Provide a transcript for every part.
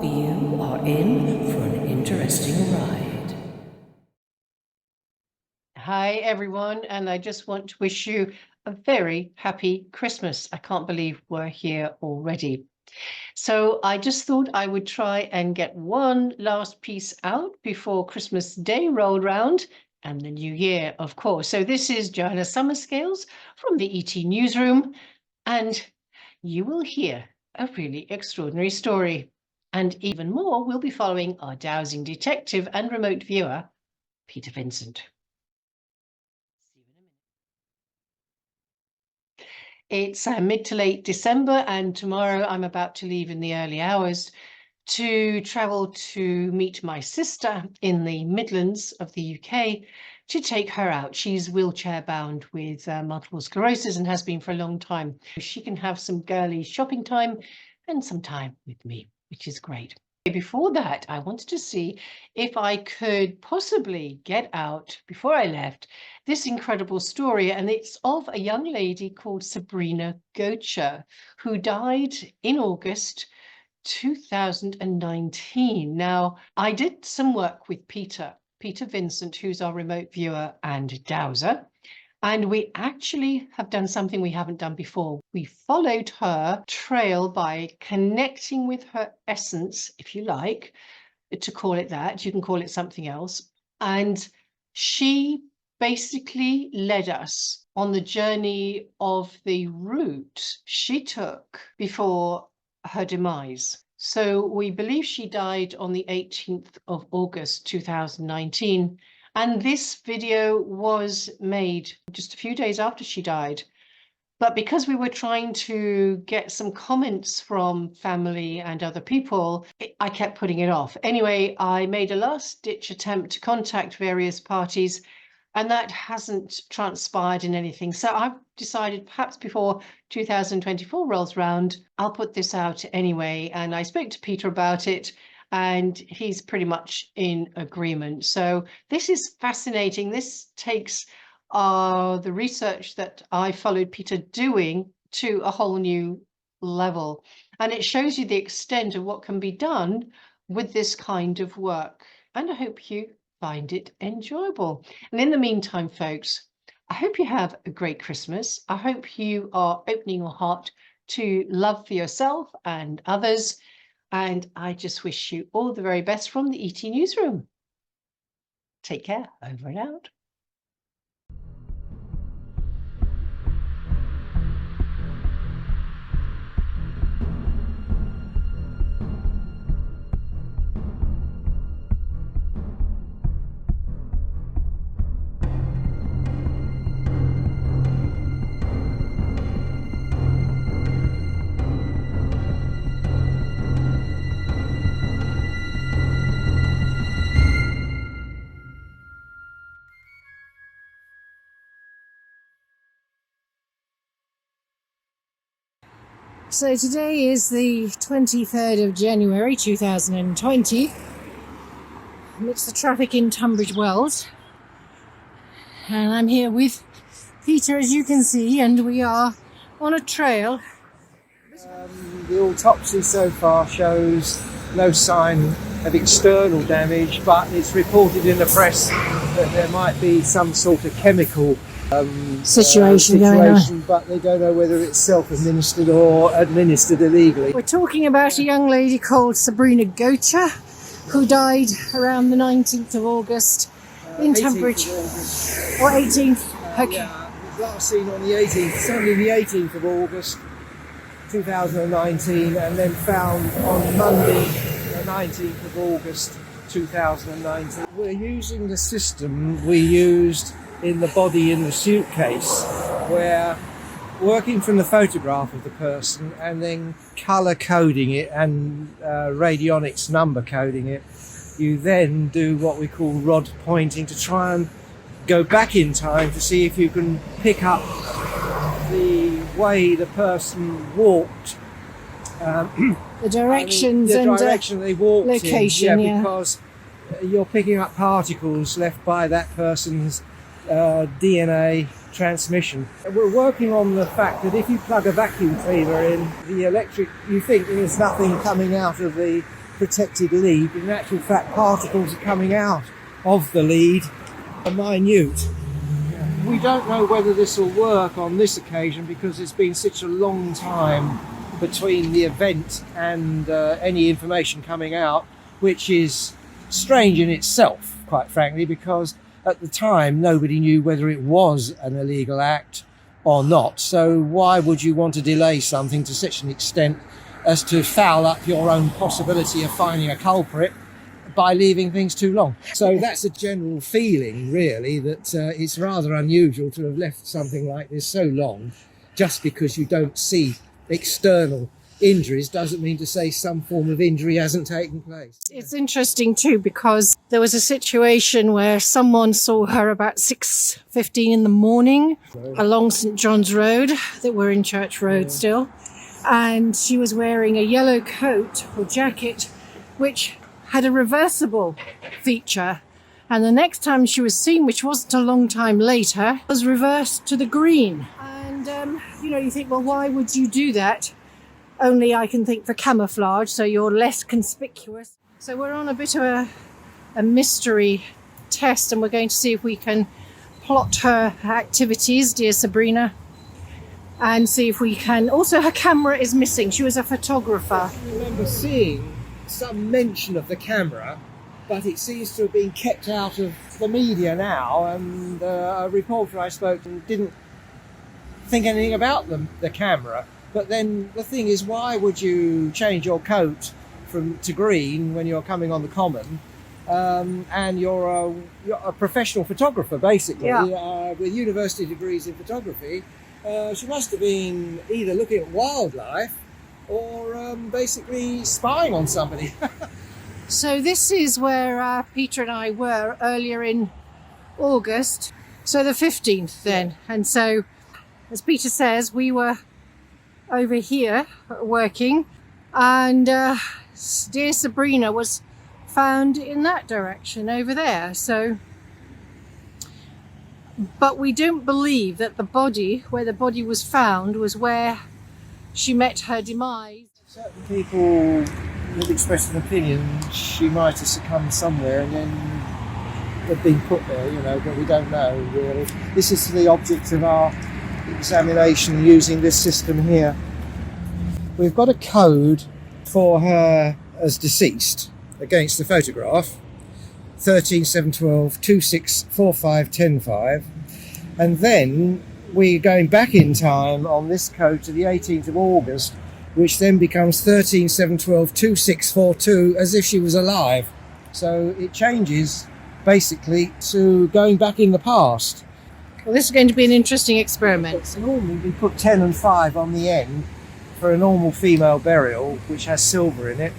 You are in for an interesting ride. Hi everyone, and I just want to wish you a very happy Christmas. I can't believe we're here already. So I just thought I would try and get one last piece out before Christmas Day rolled round and the new year, of course. So this is Joanna Summerscales from the ET Newsroom, and you will hear a really extraordinary story. And even more, we'll be following our dowsing detective and remote viewer, Peter Vincent. It's mid to late December, and tomorrow I'm about to leave in the early hours to travel to meet my sister in the Midlands of the UK to take her out. She's wheelchair bound with multiple sclerosis and has been for a long time. She can have some girly shopping time and some time with me, which is great. Before that, I wanted to see if I could possibly get out, before I left, this incredible story. And it's of a young lady called Sabrina Goacher, who died in August 2019. Now, I did some work with Peter Vincent, who's our remote viewer and dowser. And we actually have done something we haven't done before. We followed her trail by connecting with her essence, if you like, to call it that. You can call it something else. And she basically led us on the journey of the route she took before her demise. So we believe she died on the 18th of August 2019. And this video was made just a few days after she died. But because we were trying to get some comments from family and other people, I kept putting it off. Anyway, I made a last-ditch attempt to contact various parties, and that hasn't transpired in anything. So I've decided perhaps before 2024 rolls round, I'll put this out anyway. And I spoke to Peter about it, and he's pretty much in agreement. So this is fascinating. This takes the research that I followed Peter doing to a whole new level. And it shows you the extent of what can be done with this kind of work. And I hope you find it enjoyable. And in the meantime, folks, I hope you have a great Christmas. I hope you are opening your heart to love for yourself and others. And I just wish you all the very best from the ET Newsroom. Take care. Over and out. So today is the 23rd of January 2020, amidst the traffic in Tunbridge Wells, and I'm here with Peter, as you can see, and we are on a trail. The autopsy so far shows no sign of external damage, but it's reported in the press that there might be some sort of chemical situation going on, but they don't know whether it's self-administered or administered illegally. We're talking about a young lady called Sabrina Goacher, who died around the 19th of August in Tunbridge, or 18th. Okay. Yeah, last seen on the 18th, Sunday the 18th of August 2019, and then found on Monday the 19th of August 2019. We're using the system we used in the body in the suitcase, where working from the photograph of the person and then colour coding it and radionics number coding it, you then do what we call rod pointing to try and go back in time to see if you can pick up the way the person walked, the directions the and direction they walked location, in, because you're picking up particles left by that person's DNA transmission. We're working on the fact that if you plug a vacuum cleaner in, the electric, you think there's nothing coming out of the protected lead, but in actual fact particles are coming out of the lead are minute. We don't know whether this will work on this occasion because it's been such a long time between the event and any information coming out, which is strange in itself, quite frankly, because at the time nobody knew whether it was an illegal act or not. So why would you want to delay something to such an extent as to foul up your own possibility of finding a culprit by leaving things too long? So that's a general feeling, really, that it's rather unusual to have left something like this so long. Just because you don't see external injuries doesn't mean to say some form of injury hasn't taken place. It's interesting too, because there was a situation where someone saw her about 6:15 in the morning along St John's Road, that we're in Church Road still, and she was wearing a yellow coat or jacket which had a reversible feature, and the next time she was seen, which wasn't a long time later, was reversed to the green. And you think, well, why would you do that? Only I can think for camouflage, so you're less conspicuous. So we're on a bit of a mystery test, and we're going to see if we can plot her activities, dear Sabrina, and see if we can. Also, her camera is missing. She was a photographer. I remember seeing some mention of the camera, but it seems to have been kept out of the media now, and a reporter I spoke to didn't think anything about the camera. But then the thing is, why would you change your coat to green when you're coming on the common? And you're a professional photographer, basically, with university degrees in photography. She must have been either looking at wildlife or basically spying on somebody. So this is where Peter and I were earlier in August, so the 15th then. And so, as Peter says, we were over here working, and dear Sabrina was found in that direction over there. So, but we don't believe that the body, where the body was found, was where she met her demise. Certain people would express an opinion she might have succumbed somewhere and then have been put there, but we don't know really. This is the object of our examination using this system here. We've got a code for her as deceased against the photograph, 13712 264510 and then we're going back in time on this code to the 18th of August, which then becomes 13712 2642 as if she was alive. So it changes basically to going back in the past. Well, this is going to be an interesting experiment. So normally we put 10 and 5 on the end for a normal female burial, which has silver in it,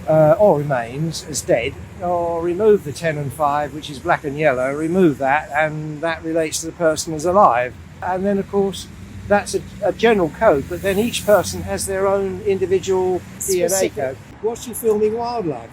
or remains as dead, or remove the 10 and 5, which is black and yellow, remove that, and that relates to the person as alive. And then, of course, that's a general code, but then each person has their own individual DNA code. What's she filming wildlife?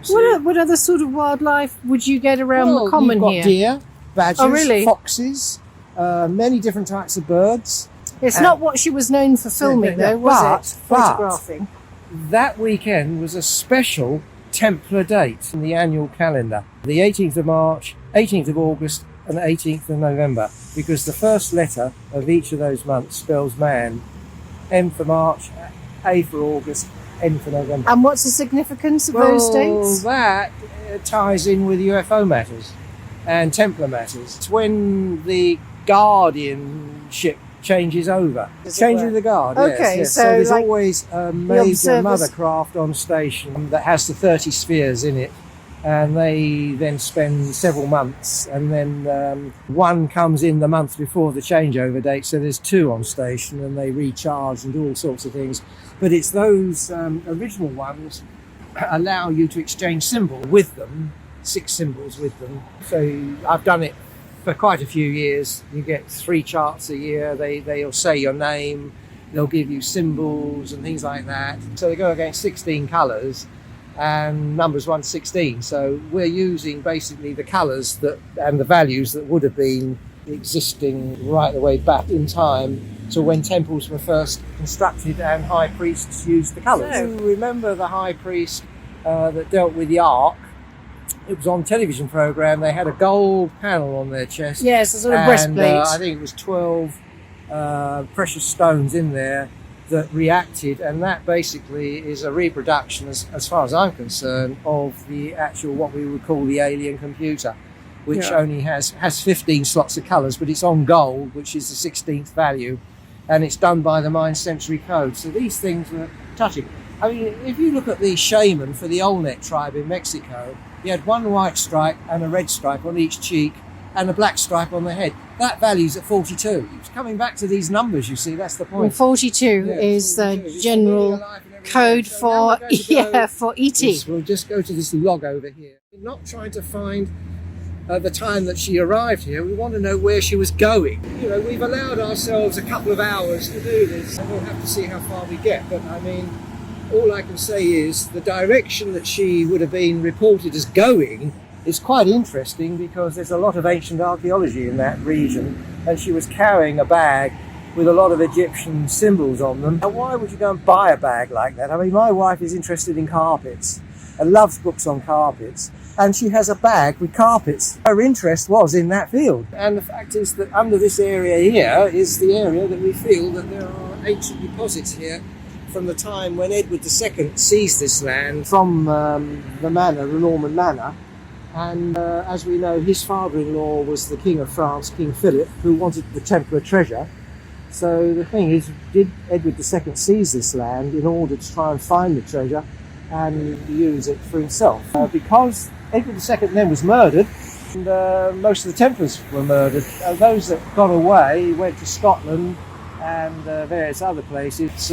What other sort of wildlife would you get around the common you've got here? Deer, badgers, Oh, really? foxes, many different types of birds. It's not what she was known for filming, though, was it? But Photographing. that weekend was a special Templar date in the annual calendar. The 18th of March, 18th of August and 18th of November, because the first letter of each of those months spells man. M for March, A for August, N for November. And what's the significance of those dates? That ties in with UFO matters and Templar matters. It's when the guardianship changes over. Changing the guard, Okay, yes. so there's like always a major observers- mother craft on station that has the 30 spheres in it, and they then spend several months, and then one comes in the month before the changeover date, so there's 2 on station, and they recharge and do all sorts of things. But it's those original ones allow you to exchange symbols with them, 6 symbols with them. So I've done it for quite a few years. You get 3 charts a year. They'll say your name, they'll give you symbols and things like that. So they go against 16 colours and numbers 1 to 16. So we're using basically the colours that and the values that would have been existing right the way back in time to when temples were first constructed and high priests used the colours. So, remember the high priest that dealt with the Ark? It was on a television programme. They had a gold panel on their chest. Yes, a sort of breastplate. I think it was 12 precious stones in there that reacted, and that basically is a reproduction, as far as I'm concerned, of the actual, what we would call the alien computer, which only has 15 slots of colours, but it's on gold, which is the 16th value, and it's done by the Mind Sensory Code. So these things were touching. I mean, if you look at the shaman for the Olmec tribe in Mexico, he had one white stripe and a red stripe on each cheek and a black stripe on the head. That value's at 42. It's coming back to these numbers, you see, that's the point. And 42 is the general code for for ET. We'll just go to this log over here. We're not trying to find the time that she arrived here. We want to know where she was going. You know, we've allowed ourselves a couple of hours to do this, and we'll have to see how far we get. But I mean, all I can say is the direction that she would have been reported as going is quite interesting, because there's a lot of ancient archaeology in that region, and she was carrying a bag with a lot of Egyptian symbols on them. Now, why would you go and buy a bag like that? I mean, my wife is interested in carpets and loves books on carpets, and she has a bag with carpets. Her interest was in that field. And the fact is that under this area here is the area that we feel that there are ancient deposits here from the time when Edward II seized this land from the manor, the Norman manor. And as we know, his father-in-law was the King of France, King Philip, who wanted the Templar treasure. So the thing is, did Edward II seize this land in order to try and find the treasure and use it for himself? Because Edward II then was murdered, and most of the Templars were murdered. Those that got away went to Scotland and various other places.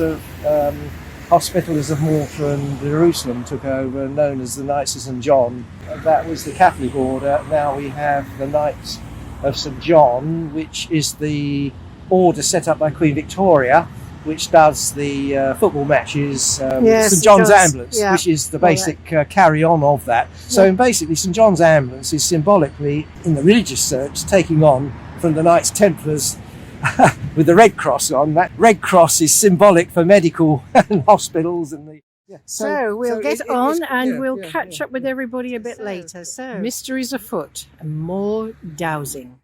Hospitallers of Malta and Jerusalem took over, known as the Knights of St John. That was the Catholic order. Now we have the Knights of St John, which is the order set up by Queen Victoria, which does the football matches, St John's Ambulance, which is the basic carry-on of that. So basically St John's Ambulance is symbolically, in the religious sense, taking on from the Knights Templars with the Red Cross on. That Red Cross is symbolic for medical and hospitals and the... So we'll get on and we'll catch up with everybody a bit later. So mysteries afoot and more dowsing.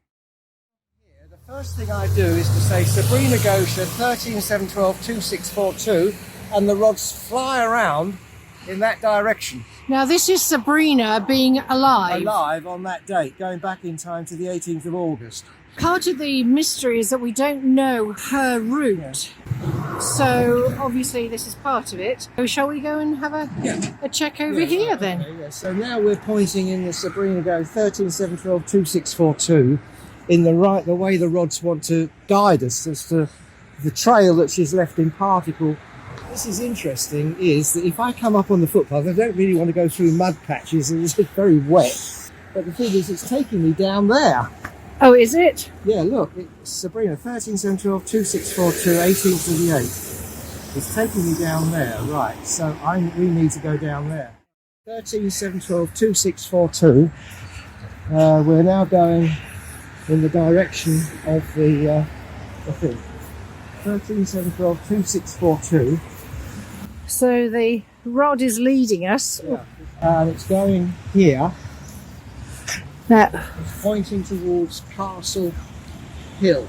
The first thing I do is to say Sabrina Goacher 13/7/12/2642, and the rods fly around in that direction. Now this is Sabrina being alive. Alive on that date, going back in time to the 18th of August. Part of the mystery is that we don't know her route. So obviously this is part of it. So shall we go and have a check over here then? Okay. So now we're pointing in the Sabrina Go 13/7/12/2642 in the way the rods want to guide us as to the trail that she's left in particle. This is interesting, is that if I come up on the footpath, I don't really want to go through mud patches and it's very wet. But the thing is, it's taking me down there. Oh, is it? Yeah, look, it's Sabrina 13/7/12/2642, 18th to the 8th. It's taking me down there, right? So we need to go down there. 13/7/12/2642. We're now going in the direction of the thing. 13/7/12/2642. So the rod is leading us. Yeah. And it's going here. Now, It's pointing towards Castle Hill.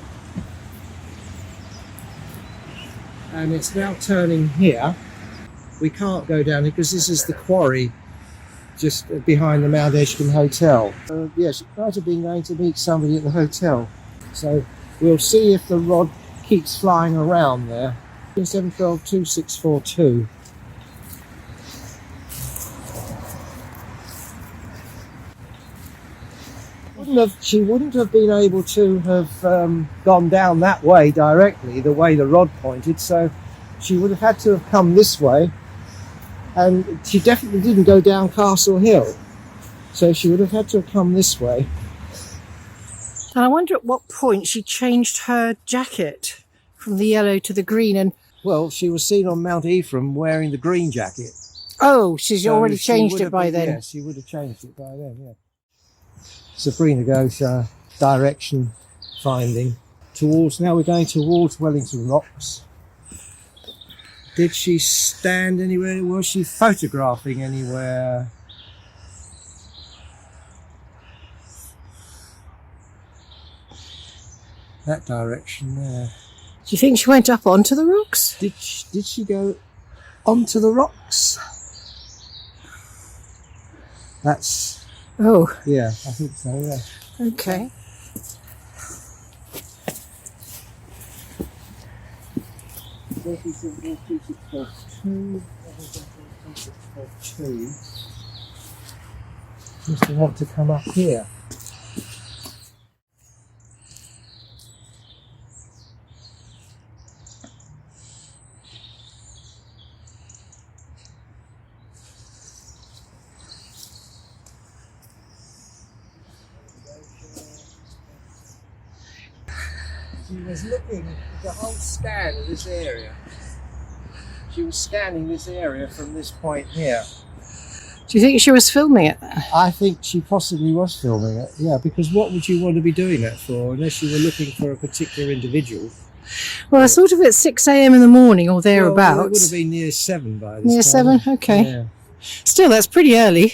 And it's now turning here. We can't go down here because this is the quarry just behind the Mount Edgecombe Hotel. Yes, it might have been going to meet somebody at the hotel. So we'll see if the rod keeps flying around there. 7/12/2642. She wouldn't have been able to have gone down that way directly, the way the rod pointed, so she would have had to have come this way, and she definitely didn't go down Castle Hill, so she would have had to have come this way. and I wonder at what point she changed her jacket from the yellow to the green. And well, she was seen on Mount Ephraim wearing the green jacket. Oh, she's already changed it by then. Yes, she would have changed it by then, yeah. Sabrina Goacher, direction finding. Now we're going towards Wellington Rocks. Did she stand anywhere? Was she photographing anywhere? That direction there. Do you think she went up onto the rocks? Did she go onto the rocks? That's... Oh. Yeah, I think so, yeah. Okay. Seems to want to come up here. She was looking at the whole scan of this area. She was scanning this area from this point here. Do you think she was filming it? I think she possibly was filming it, yeah, because what would you want to be doing that for unless you were looking for a particular individual? Well, sort of at 6 a.m. in the morning or thereabouts. Well, it would have been near 7 by this time. Near 7? Okay. Yeah. Still, that's pretty early.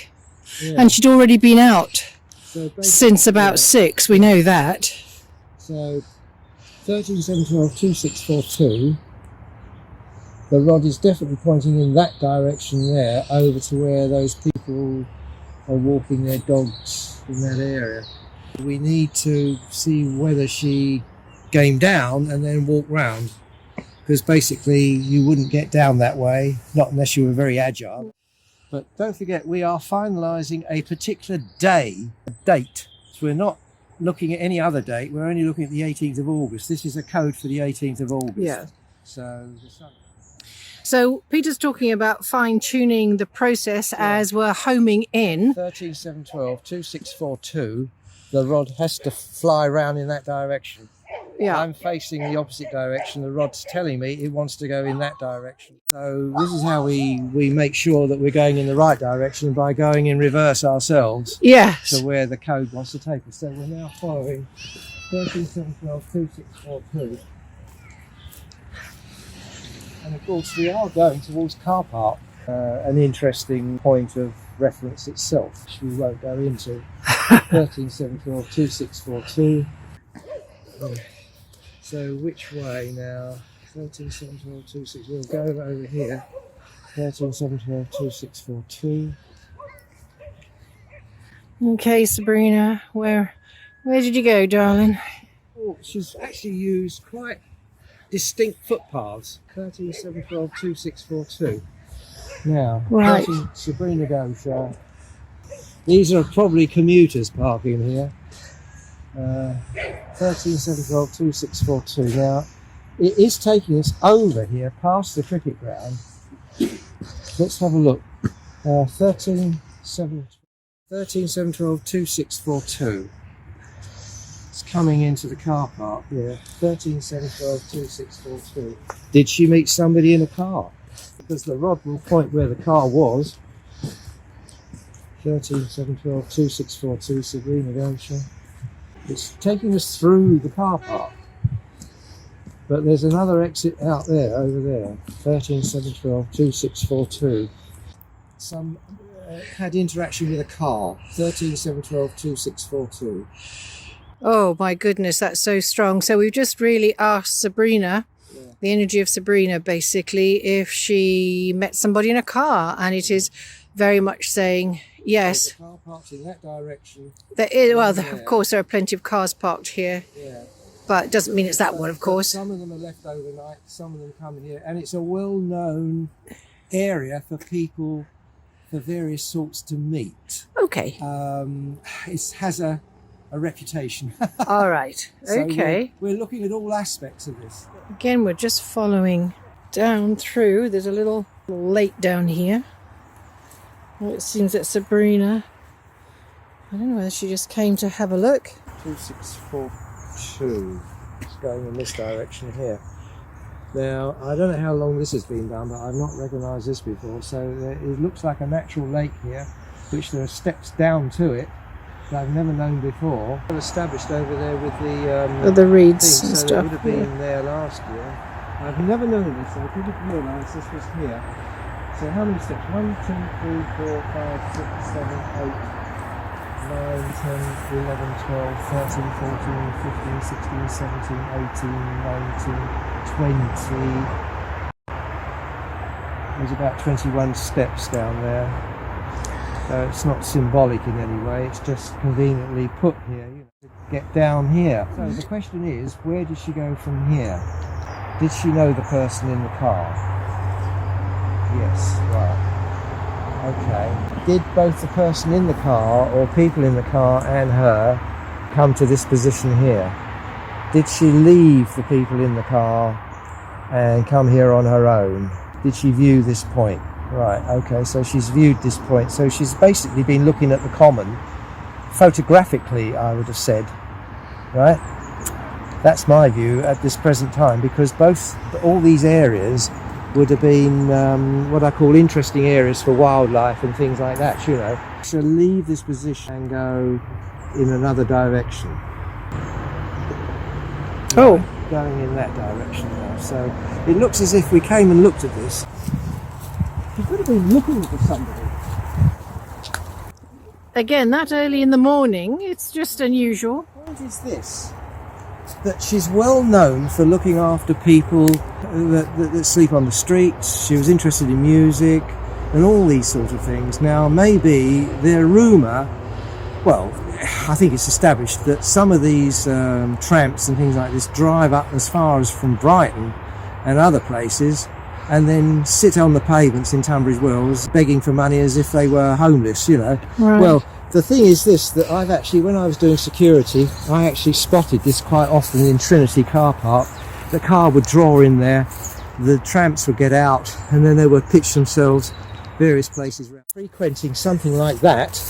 Yeah. And she'd already been out So since about 6, we know that. So 13/7/12/2642. The rod is definitely pointing in that direction there, over to where those people are walking their dogs in that area. We need to see whether she came down and then walked round, because basically you wouldn't get down that way, not unless you were very agile. But don't forget, we are finalising a particular date. So we're not looking at any other date, we're only looking at the 18th of August. This is a code for the 18th of August. Yeah. So Peter's talking about fine-tuning the process as we're homing in. 13/7/12/2642, the rod has to fly round in that direction. Yeah. I'm facing the opposite direction. The rod's telling me it wants to go in that direction. So this is how we make sure that we're going in the right direction, by going in reverse ourselves Yes. to where the code wants to take us. So we're now following 13/7/12/2642. And of course we are going towards car park, an interesting point of reference itself, which we won't go into. 13/7/12/2642. So which way now? 13/7/12/26. We'll go over here. 13/7/12/2642. Okay, Sabrina, where did you go, darling? Oh, she's actually used quite distinct footpaths. 13/7/12/2642. Now, Right. Sabrina Goacher. These are probably commuters parking here. 13/7/12/2642. Now, it is taking us over here past the cricket ground. Let's have a look. 13/7/12/2642. It's coming into the car park here. 13/7/12/2642. Did she meet somebody in a car? Because the rod will point where the car was. 13/7/12/2642. Sabrina Goacher. It's taking us through the car park, but there's another exit out there, over there. 13/7/12/2642. Some had interaction with a car. 13/7/12/2642. Oh my goodness, that's so strong. So we've just really asked Sabrina, the energy of Sabrina, basically, if she met somebody in a car, and it is very much saying yes. The car park's in that direction. There is, well, of course, there are plenty of cars parked here, Yeah. but it doesn't mean it's that one, of course. Some of them are left overnight, some of them come here, and it's a well-known area for people, for various sorts to meet. Okay. It has a reputation. All right. So Okay. we're looking at all aspects of this. Again, we're just following down through. There's a little lake down here. Well, it seems that Sabrina, I don't know whether she just came to have a look. 2642. It's going in this direction here. Now, I don't know how long this has been done, but I've not recognised this before. So it looks like a natural lake here, which there are steps down to it. that I've never known before. Established over there with the The reeds thing, and so stuff. it would have been there last year. I've never known this, so I didn't realise this was here. So how many steps? 1, 2, 3, 4, 5, 6, 7, 8, 9, 10, 11, 12, 13, 14, 15, 16, 17, 18, 19, 20. There's about 21 steps down there. So it's not symbolic in any way, it's just conveniently put here, you know, to get down here. So the question is, where did she go from here? Did she know the person in the car? Yes, right. Okay. Did both the person in the car, or people in the car and her, come to this position here? Did she leave the people in the car and come here on her own? Did she view this point? Right, okay, so she's viewed this point. So she's basically been looking at the common, photographically, I would have said, right? That's my view at this present time, because all these areas would have been what I call interesting areas for wildlife and things like that, you know. So leave this position and go in another direction. Oh. Going in that direction now. So it looks as if we came and looked at this. She could have been looking for somebody. Again, that early in the morning, it's just unusual. What is this? That she's well known for looking after people that sleep on the streets. She was interested in music and all these sort of things. Now, maybe the rumour, well, I think it's established that some of these tramps and things like this drive up as far as from Brighton and other places, and then sit on the pavements in Tunbridge Wells begging for money as if they were homeless, you know. Right. Well, the thing is this, that I've actually, when I was doing security, I actually spotted this quite often in Trinity car park. The car would draw in there, the tramps would get out, and then they would pitch themselves various places around. Frequenting something like that,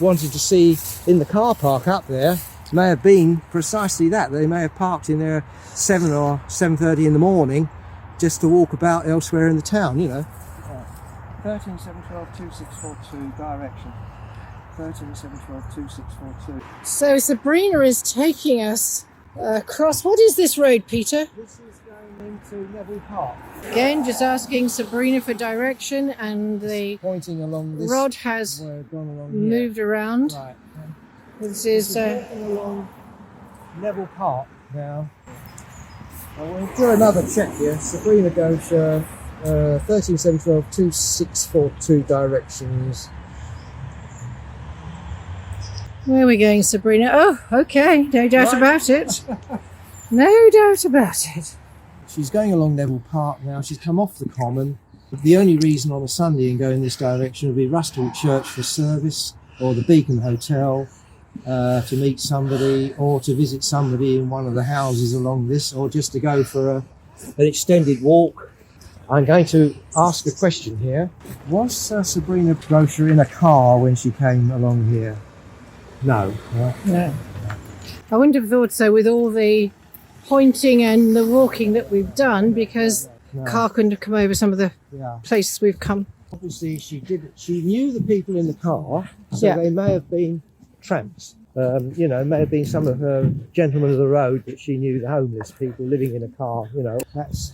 wanted to see in the car park up there, may have been precisely that. They may have parked in there 7 or 7:30 in the morning, just to walk about elsewhere in the town, you know. 13, 7, 12, 2, 6, 4, 2, direction. 13, 7, 12, 2, 6, 4, 2. So Sabrina is taking us across. What is this road, Peter? This is going into Neville Park. Again, just asking Sabrina for direction, and the Pointing along this rod has where I've gone along here. moved around. Right. This is Walking along Neville Park now. I will do another check here. Sabrina Goacher, 13, 7, 12, 2, 6, 4, 2 directions. where are we going, Sabrina? Oh, okay, no doubt about it. No doubt about it. She's going along Neville Park now. She's come off the common. The only reason on a Sunday and go in this direction would be Rusthall Church for service, or the Beacon Hotel to meet somebody, or to visit somebody in one of the houses along this, or just to go for an extended walk. I'm going to ask a question here. Was Sabrina Goacher in a car when she came along here? No. Right? No. I wouldn't have thought so with all the pointing and the walking that we've done, because No. car couldn't have come over some of the Yeah. places we've come. Obviously, she knew the people in the car, so Yeah. they may have been tramps. You know, may have been some of her gentlemen of the road that she knew, the homeless people living in a car. You know, that's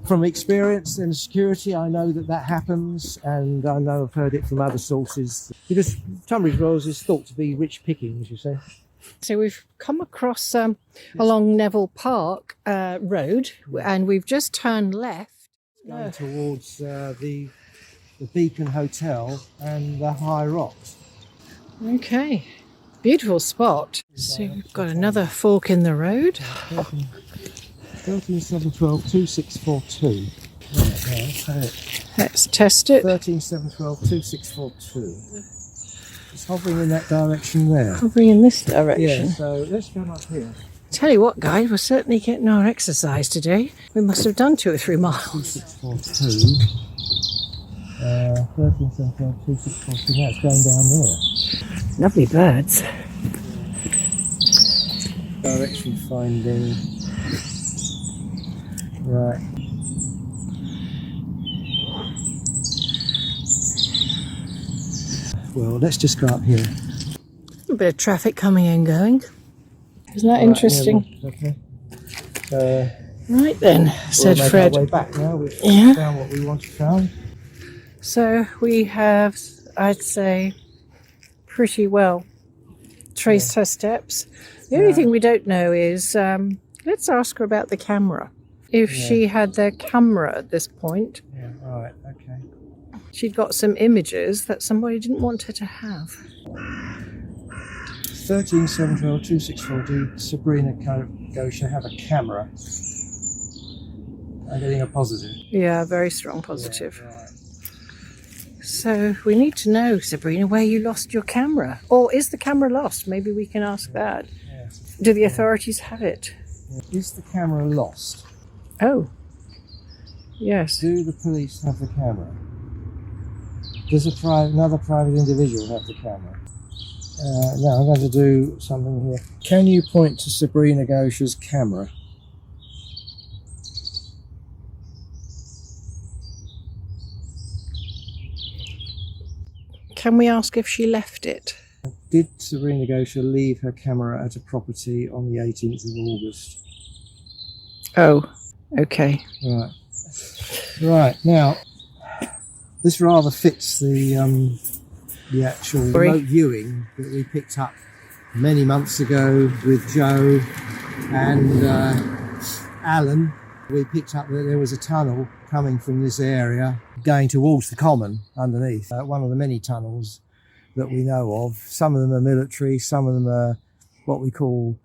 from experience and security. I know that happens, and I know I've heard it from other sources, because Tunbridge Wells is thought to be rich pickings, you see. So we've come across along Neville Park Road, and we've just turned left. Going towards the Beacon Hotel and the High Rocks. Okay, beautiful spot. So we've got another fork in the road. 13, 7, 12, 2, 6, 4, 2. Let's test it. 13, 7, 12, 2, 6, 4, 2. It's hovering in that direction there. Hovering in this direction. Yeah, so let's come up here. Tell you what, guys, we're certainly getting our exercise today. We must have done 2 or 3 miles. 2, 6, 4, 2. 13, 7, 12, 2, 6, 4, 2. Now it's going down there. Lovely birds. Direction finding. Right. Well, let's just go up here. A bit of traffic coming and going. Isn't that Right, interesting? yeah, okay. Right then, said we'll make Fred. our way back now. We've Yeah. found what we wanted to find. So we have, I'd say, pretty well traced her steps. The only thing we don't know is, let's ask her about the camera. If she had their camera at this point, Yeah, right, okay. she'd got some images that somebody didn't want her to have. 13-712-264D, Sabrina Goacher have a camera. I'm getting a positive. Yeah, very strong positive. Yeah, right. So we need to know, Sabrina, where you lost your camera. Or is the camera lost? Maybe we can ask that. Yeah. Do the authorities have it? Is the camera lost? Oh, yes. Do the police have the camera? Does another private individual have the camera? Now I'm going to do something here. Can you point to Sabrina Goacher's camera? Can we ask if she left it? Did Sabrina Goacher leave her camera at a property on the 18th of August? Oh, okay. Right. Right, now, this rather fits the actual remote viewing that we picked up many months ago with Joe and Alan. We picked up that there was a tunnel coming from this area going towards the common underneath. One of the many tunnels that we know of. Some of them are military, some of them are what we call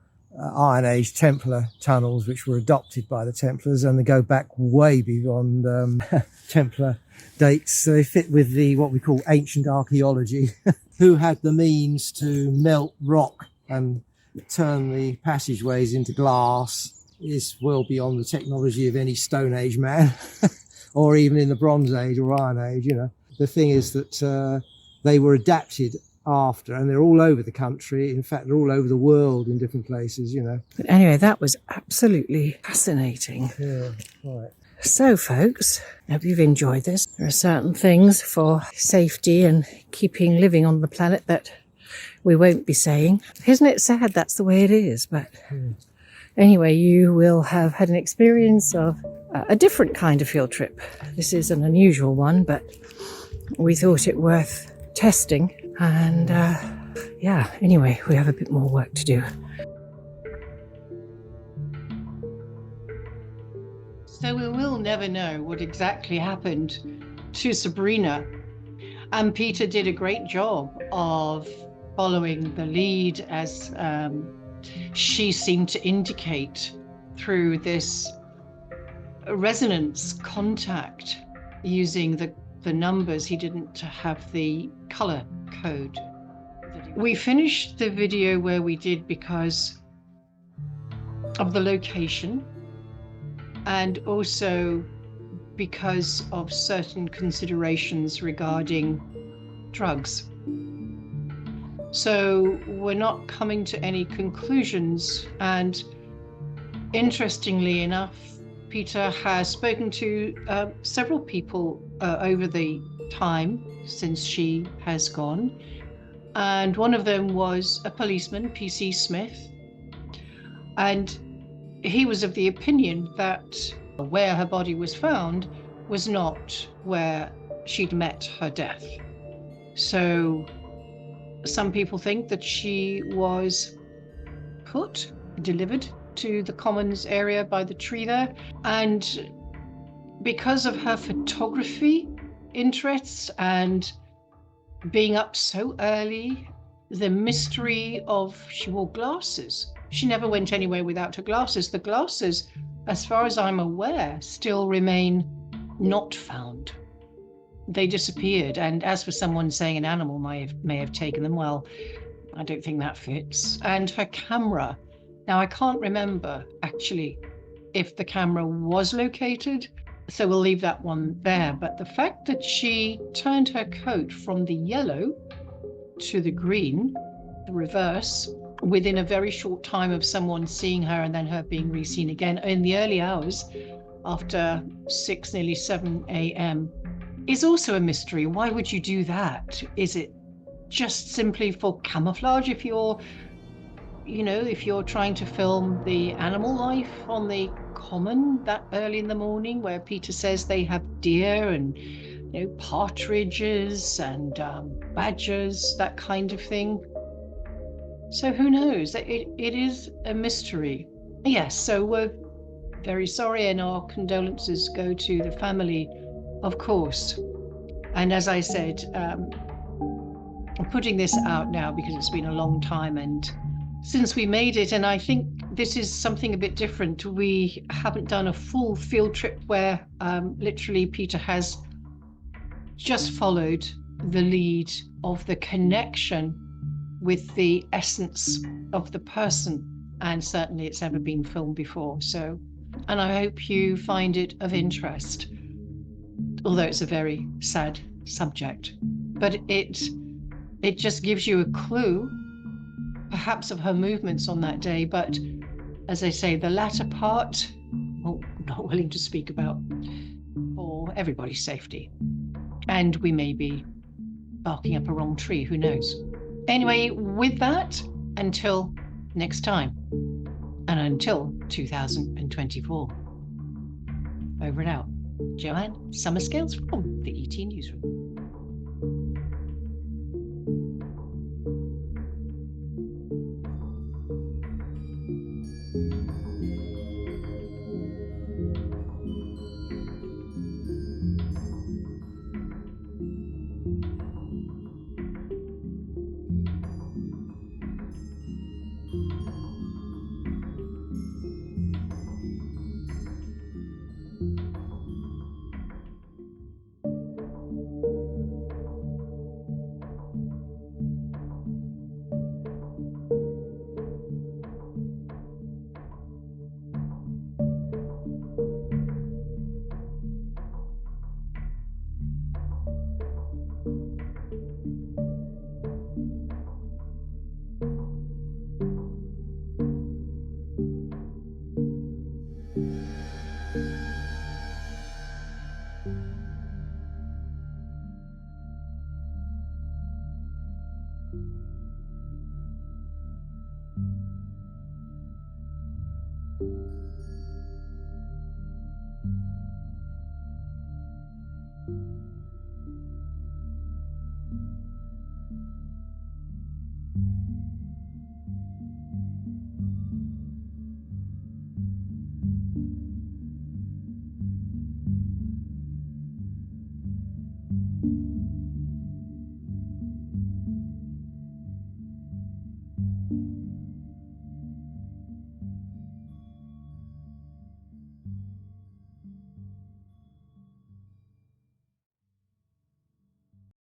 Iron Age Templar tunnels, which were adopted by the Templars, and they go back way beyond Templar dates. So they fit with the what we call ancient archaeology. Who had the means to melt rock and turn the passageways into glass is well beyond the technology of any Stone Age man, or even in the Bronze Age or Iron Age, you know. The thing is that they were adapted after, and they're all over the country. In fact, they're all over the world in different places, you know. But anyway, that was absolutely fascinating. Yeah, right. So, folks, I hope you've enjoyed this. There are certain things for safety and keeping living on the planet that we won't be saying. Isn't it sad that's the way it is? But anyway, you will have had an experience of a different kind of field trip. This is an unusual one, but we thought it worth testing. And yeah, anyway, we have a bit more work to do. So we will never know what exactly happened to Sabrina. And Peter did a great job of following the lead, as she seemed to indicate through this resonance contact using the numbers. He didn't have the color code. We finished the video where we did because of the location, and also because of certain considerations regarding drugs. So we're not coming to any conclusions, and interestingly enough, Peter has spoken to several people over the time since she has gone, and one of them was a policeman, PC Smith, and he was of the opinion that where her body was found was not where she'd met her death. So some people think that she was delivered to the Commons area by the tree there. And because of her photography interests and being up so early, the mystery of she wore glasses. She never went anywhere without her glasses. The glasses, as far as I'm aware, still remain not found. They disappeared. And as for someone saying an animal may have taken them, well, I don't think that fits. And her camera. Now, I can't remember actually if the camera was located, so we'll leave that one there. But the fact that she turned her coat from the yellow to the green, the reverse, within a very short time of someone seeing her and then her being re-seen again in the early hours after 6, nearly 7 a.m. is also a mystery. Why would you do that? Is it just simply for camouflage. If you're, if you're trying to film the animal life on the common that early in the morning, where Peter says they have deer and partridges and badgers, that kind of thing. So who knows? It is a mystery. Yes, so we're very sorry, and our condolences go to the family, of course. And as I said, I'm putting this out now because it's been a long time, and since we made it, and I think this is something a bit different. We haven't done a full field trip where literally Peter has just followed the lead of the connection with the essence of the person, and certainly it's never been filmed before. So, and I hope you find it of interest, although it's a very sad subject, but it just gives you a clue perhaps of her movements on that day. But as I say, the latter part, well, I'm not willing to speak about for everybody's safety, and we may be barking up a wrong tree, who knows. Anyway, with that, until next time, and until 2024. Over and out. Joanne Summerscales from the ET Newsroom.